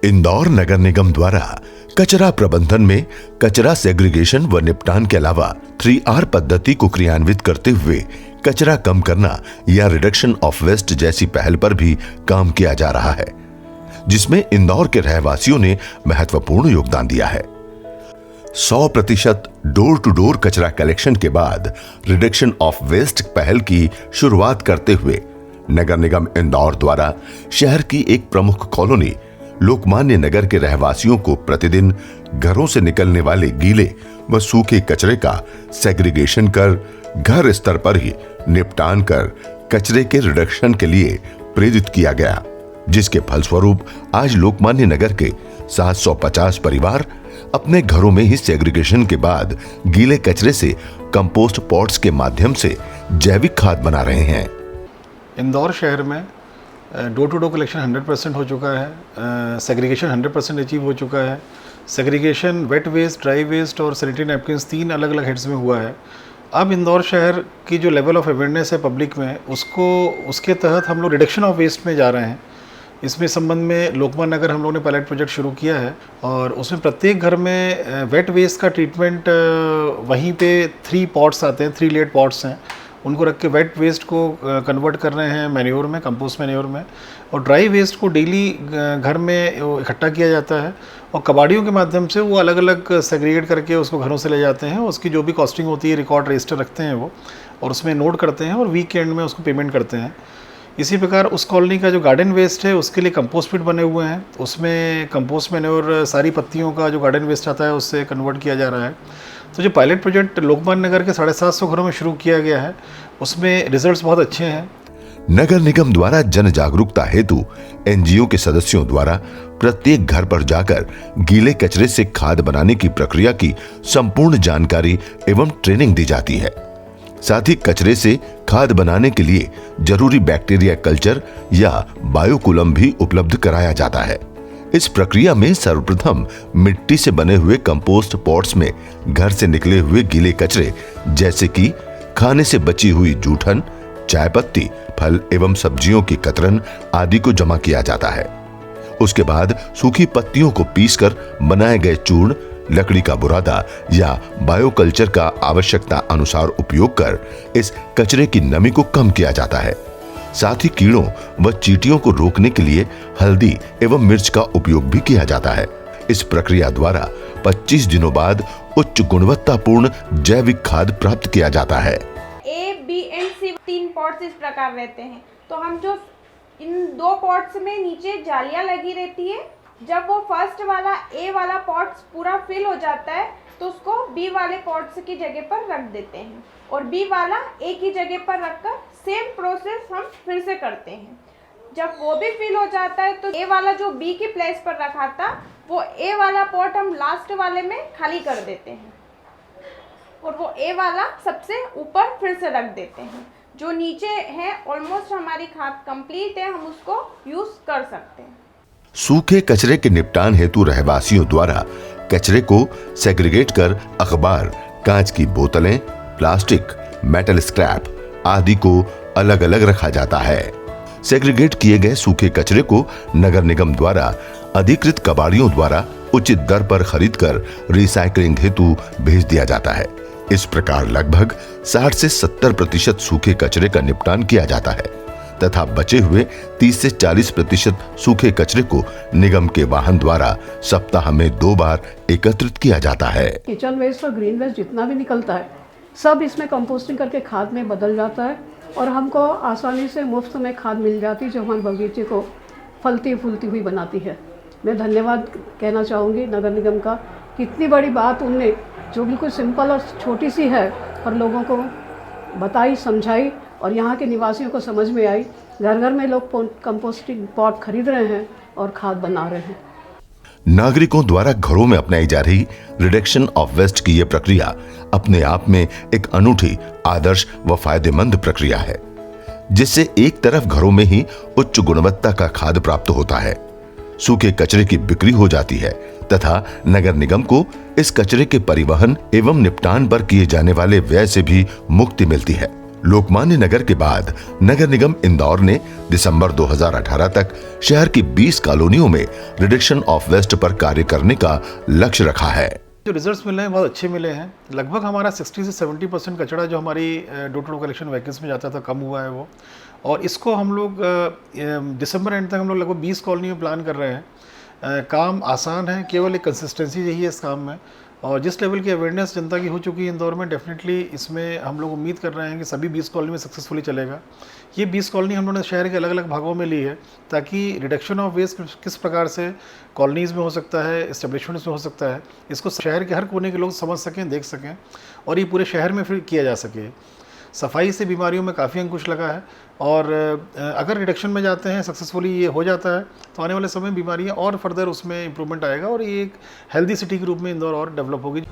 इंदौर नगर निगम द्वारा कचरा प्रबंधन में कचरा सेग्रीगेशन व निपटान के अलावा 3R पद्धति को क्रियान्वित करते हुए कचरा कम करना या रिडक्शन ऑफ वेस्ट जैसी पहल पर भी काम किया जा रहा है, जिसमें इंदौर के रहवासियों ने महत्वपूर्ण योगदान दिया है। 100% डोर टू डोर कचरा कलेक्शन के बाद रिडक्शन ऑफ वेस्ट पहल की शुरुआत करते हुए नगर निगम इंदौर द्वारा शहर की एक प्रमुख कॉलोनी लोकमान्य नगर के रहवासियों को प्रतिदिन घरों से निकलने वाले गीले व सूखे कचरे का सेग्रीगेशन कर घर स्तर पर ही निपटान कर कचरे के रिडक्शन के लिए प्रेरित किया गया, जिसके फलस्वरूप आज लोकमान्य नगर के 750 परिवार अपने घरों में ही सेग्रीगेशन के बाद गीले कचरे से कंपोस्ट पॉट्स के माध्यम से जैविक खाद बना रहे हैं। इंदौर शहर में डोर टू डोर कलेक्शन 100% हो चुका है, सेग्रीगेशन 100% अचीव हो चुका है। Segregation wet waste, dry waste और सैनिटरी नैपकिन्स 3 अलग अलग हेड्स में हुआ है। अब इंदौर शहर की जो लेवल ऑफ अवेयरनेस है पब्लिक में, उसके तहत हम लोग रिडक्शन ऑफ वेस्ट में जा रहे हैं। इसमें संबंध में लोकमान्य नगर हम लोगों ने पायलट प्रोजेक्ट शुरू किया है और उसमें प्रत्येक घर में वेट वेस्ट का ट्रीटमेंट वहीं पे 3 पॉट्स आते हैं, 3 लेड पॉट्स हैं, उनको रख के वेट वेस्ट को कन्वर्ट कर रहे हैं मैन्योर में, कंपोस्ट मैन्योर में, और ड्राई वेस्ट को डेली घर में इकट्ठा किया जाता है और कबाड़ियों के माध्यम से वो अलग अलग सेग्रीगेट करके उसको घरों से ले जाते हैं। उसकी जो भी कॉस्टिंग होती है रिकॉर्ड रजिस्टर रखते हैं वो, और उसमें नोट करते हैं और वीक एंड में उसको पेमेंट करते हैं। इसी प्रकार उस कॉलोनी का जो गार्डन वेस्ट है उसके लिए कंपोस्ट पिट बने हुए हैं, उसमें कंपोस्ट मैन्योर सारी पत्तियों का जो गार्डन वेस्ट आता है उससे कन्वर्ट किया जा रहा है। तो जो पायलट प्रोजेक्ट लोकमान्य नगर के 750 घरों में शुरू किया गया है उसमें रिजल्ट्स बहुत अच्छे हैं। नगर निगम द्वारा जन जागरूकता हेतु एनजीओ के सदस्यों द्वारा प्रत्येक घर पर जाकर गीले कचरे से खाद बनाने की प्रक्रिया की संपूर्ण जानकारी एवं ट्रेनिंग दी जाती है। साथ ही कचरे से खाद बनाने के लिए जरूरी बैक्टीरिया कल्चर या बायोकुलम भी उपलब्ध कराया जाता है। इस प्रक्रिया में सर्वप्रथम मिट्टी से बने हुए कंपोस्ट पॉट्स में घर से निकले हुए गीले कचरे जैसे कि खाने से बची हुई जूठन, चाय पत्ती, फल एवं सब्जियों की कतरन आदि को जमा किया जाता है। उसके बाद सूखी पत्तियों को पीसकर बनाए गए चूर्ण, लकड़ी का बुरादा या बायोकल्चर का आवश्यकता अनुसार उपयोग कर इस कचरे की नमी को कम किया जाता है। साथ ही कीड़ों व चींटियों को रोकने के लिए हल्दी एवं मिर्च का उपयोग भी किया जाता है। इस प्रक्रिया द्वारा 25 दिनों बाद उच्च गुणवत्तापूर्ण जैविक खाद प्राप्त किया जाता है। A, B and C 3 pots इस प्रकार रहते हैं। तो हम जो इन 2 पॉट्स में नीचे जालियां लगी रहती है, जब वो फर्स्ट वाला A वाला पॉट्स पूरा फिल हो जाता है तो उसको B वाले पॉट्स की जगह पर रख देते हैं और B वाला A की जगह पर रखकर सेम प्रोसेस हम फिर से करते हैं। जब वो भी फिल हो जाता है तो A वाला जो B की प्लेस पर रखा था वो A वाला पॉट हम लास्ट वाले में खाली कर देते हैं और वो A वाला सबसे ऊपर फिर से रख देते हैं। जो नीचे है ऑलमोस्ट हमारी खाद कंप्लीट है, हम उसको यूज कर सकते हैं। सूखे कचरे के निपटान हेतु रहवासियों द्वारा कचरे को सेग्रीगेट कर अखबार, कांच की बोतलें, प्लास्टिक, मेटल स्क्रैप आदि को अलग अलग रखा जाता है। सेग्रीगेट किए गए सूखे कचरे को नगर निगम द्वारा अधिकृत कबाड़ियों द्वारा उचित दर पर खरीदकर रिसाइकलिंग हेतु भेज दिया जाता है। इस प्रकार लगभग 60 से 70% सूखे कचरे का निपटान किया जाता है तथा बचे हुए 30 से 40% सूखे कचरे को निगम के वाहन द्वारा सप्ताह में 2 बार एकत्रित किया जाता है। किचन वेस्ट और ग्रीन वेस्ट जितना भी निकलता है सब इसमें कंपोस्टिंग करके खाद में बदल जाता है और हमको आसानी से मुफ्त में खाद मिल जाती है जो हमारे बगीचे को फलती फूलती हुई बनाती है। मैं धन्यवाद कहना चाहूँगी नगर निगम का कि इतनी बड़ी बात उनने जो बिल्कुल सिंपल और छोटी सी है और लोगों को बताई, समझाई और यहाँ के निवासियों को समझ में आई। घर घर में लोग कंपोस्टिंग पॉट खरीद रहे हैं और खाद बना रहे हैं। नागरिकों द्वारा घरों में अपनाई जा रही रिडक्शन ऑफ वेस्ट की यह प्रक्रिया अपने आप में एक अनूठी, आदर्श व फायदेमंद प्रक्रिया है, जिससे एक तरफ घरों में ही उच्च गुणवत्ता का खाद प्राप्त होता है, सूखे कचरे की बिक्री हो जाती है तथा नगर निगम को इस कचरे के परिवहन एवं निपटान पर किए जाने वाले व्यय से भी मुक्ति मिलती है लोकमान्य नगर के बाद नगर निगम इंदौर ने दिसंबर 2018 तक शहर की 20 कॉलोनियों में रिडक्शन ऑफ वेस्ट पर कार्य करने का लक्ष्य रखा है। जो रिजल्ट्स मिले हैं बहुत अच्छे मिले हैं। लगभग हमारा 60 से 70% कचरा जो हमारी door to door collection vehicles में जाता था कम हुआ है वो, और इसको हम लोग दिसंबर एंड तक हम लोग लगभग 20 कॉलोनी में प्लान कर रहे हैं। काम आसान है, केवल एक कंसिस्टेंसी यही है इस काम में, और जिस लेवल की अवेयरनेस जनता की हो चुकी है इंदौर में, डेफिनेटली इसमें हम लोग उम्मीद कर रहे हैं कि सभी 20 कॉलोनी में सक्सेसफुली चलेगा। ये 20 कॉलोनी हम लोगों ने शहर के अलग अलग भागों में ली है ताकि रिडक्शन ऑफ वेस्ट किस प्रकार से कॉलोनीज़ में हो सकता है, इस्टेब्लिशमेंट्स में हो सकता है, इसको शहर के हर कोने के लोग समझ सकें, देख सकें, और ये पूरे शहर में फिर किया जा सके। सफाई से बीमारियों में काफ़ी अंकुश लगा है, और अगर रिडक्शन में जाते हैं, सक्सेसफुली ये हो जाता है, तो आने वाले समय में बीमारियाँ और फर्दर उसमें इम्प्रूवमेंट आएगा और ये एक हेल्दी सिटी के रूप में इंदौर और डेवलप होगी।